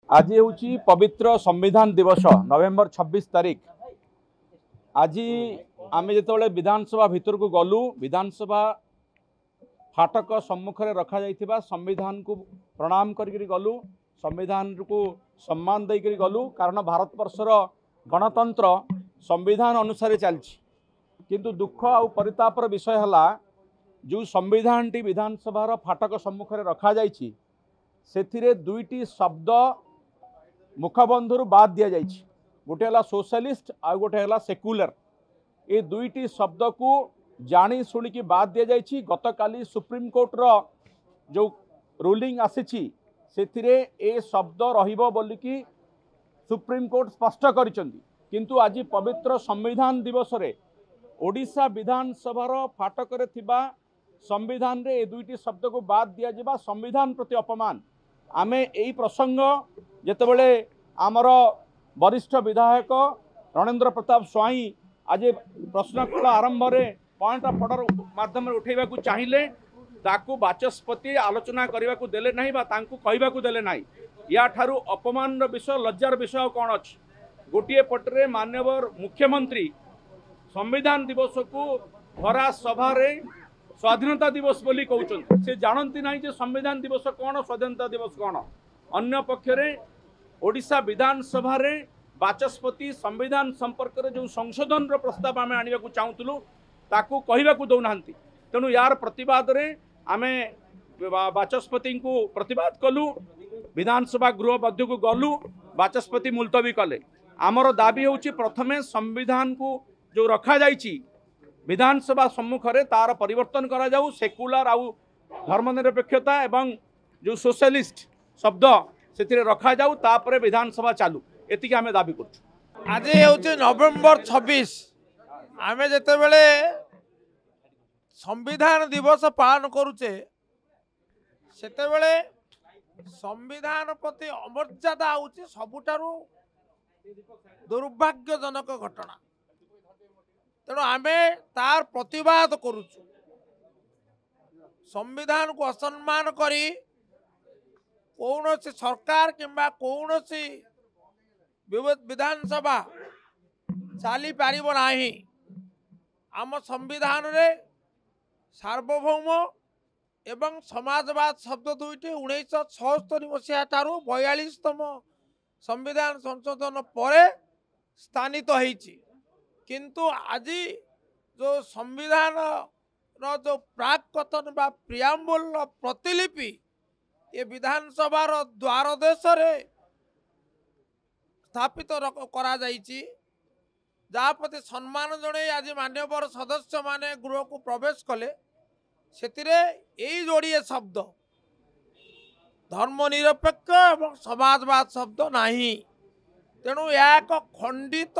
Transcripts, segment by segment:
आज हूँ पवित्र संविधान दिवस नवेम्बर 26 तारीख। आज आम जो विधानसभा भितर को गलु विधानसभा फाटक सम्मुख में रखा जाइथिबा संविधान को प्रणाम करके गलु, संविधान को सम्मान देकर गलु। कारण भारत वर्षर गणतंत्र संविधान अनुसार चलछि, किंतु दुख और परितापर विषय है जो संविधान टी विधानसभा फाटक सम्मुख में रखा जाइछि सेथिरे दुईटी शब्द मुखबंधु बाद दि जाइछि। गोटे है सोशलिस्ट और गोटे है सेक्युलर। ये दुईटी शब्द को जानी शुणिकी बाद दि जाइछि। गतकाली सुप्रीम कोर्टर जो रूलिंग आसीछि सेथिरे ए शब्द रहिबो बोलिकी सुप्रीम कोर्ट स्पष्ट करिसेंती, किंतु आज पवित्र संविधान दिवस रे ओडिशा विधानसभार फाटक रे थिबा संविधान रे ए दुईटी शब्द को बाद दिया जिबा संविधान प्रति अपमान। आमे एई प्रसंग जेतेबेले आमर वरिष्ठ विधायक रणेंद्र प्रताप स्वाई आज प्रश्नकाल आरंभ में पॉइंट ऑफ ऑर्डर माध्यम उठेबा को चाहिए ताकू बाचस्पति आलोचना करने को देले नहीं बा तांकू कहबा को देले नहीं। या ठारू अपमान विषय लज्जार विषय कौन अच्छी? गोटे पटरे माननीय मुख्यमंत्री संविधान दिवस को भरा सभा स्वाधीनता दिवस बोली कहते से जानती नहीं जे संविधान दिवस कौन, स्वाधीनता दिवस कौन। अन्य पक्षरे ओडिशा विधानसभा रे बाचस्पति संविधान संपर्क में जो संशोधन प्रस्ताव आम आने को चाहूलु ताकू कहबा को दौना। तेणु यार प्रतिवाद रे आमे बाचस्पति को प्रतिवाद कलु, विधानसभा गृह मध्य को गलु, बाचस्पति मुलतवी कले। आमर दाबी होची प्रथमे संविधान को जो रखा जाइछि विधानसभा सम्मुख में तार परिवर्तन करा जाऊ। सेक्युलर आउ धर्मनिरपेक्षता एवं जो सोशलिस्ट शब्द से रखा जाऊ, तापरे विधानसभा चालू, एतिक आमे दाबी करछु। आज हूँ नवेम्बर 26 आम जिते संविधान दिवस पालन करुचे सेतेबेले संविधान प्रति अमर्यादा हूँ सबुठारु दुर्भाग्यजनक घटना। तेणु आम तार प्रतिवाद करुचु। संविधान को असम्मान करी कौन सरकार किंबा कौन विधानसभा चली पार नहीं। आम संविधान रे सार्वभौम एवं समाजवाद शब्द दुईटी 1976 मसीहा ठारू 42तम संविधान संशोधन पर स्थानित होईची। किंतु आज जो संविधान जो प्राक कथन बा प्रियाम्बुल प्रतिलिपि ये विधानसभार द्वार देश स्थापित करा जाइछि, जहाँ प्रति सम्मान जणे आज मान्यवर सदस्य माने गृह को प्रवेश कले सेतिरे यही जोड़िए शब्द धर्मनिरपेक्ष एवं समाजवाद शब्द नहीं। तेणु यह एक खंडित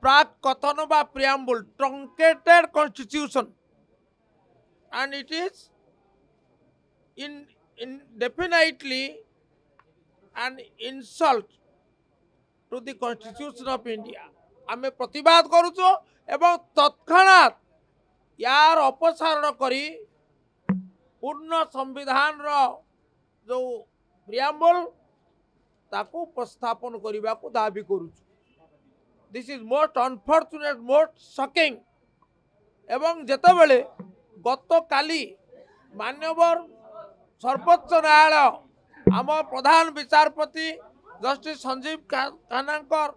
प्राक कथन बा preamble truncated constitution and it is indefinitely an insult to the Constitution of India। आमे प्रतिवाद करुचो एवं तत्क्षणात यार अपसारण करी पूर्ण संविधान रो जो प्रियाम्बल ताकू उपस्थापन करने को दाबी करुचु। This is most unfortunate, most shocking. एवं जेतेबेले गत काली मान्यवर सर्वोच्च न्यायालय आम प्रधान विचारपति जस्टिस संजीव खान्नाकर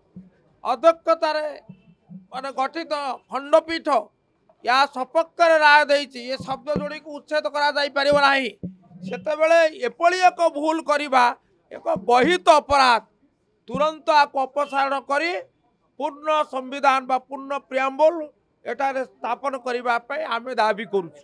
अध्यक्षतार माने गठित खंडपीठ या सपक्ष राय देइछि ये शब्द जोड़ी को उच्छेद करा जाई परिबो नाही। सेतेबेले एपली एक भूल करिबा एक गहित अपराध। तुरंत आपको अपसारण करी पूर्ण संविधान बा पूर्ण प्रियाम्बल एटारे स्थापन करबा पे आमे दाबी करूछु।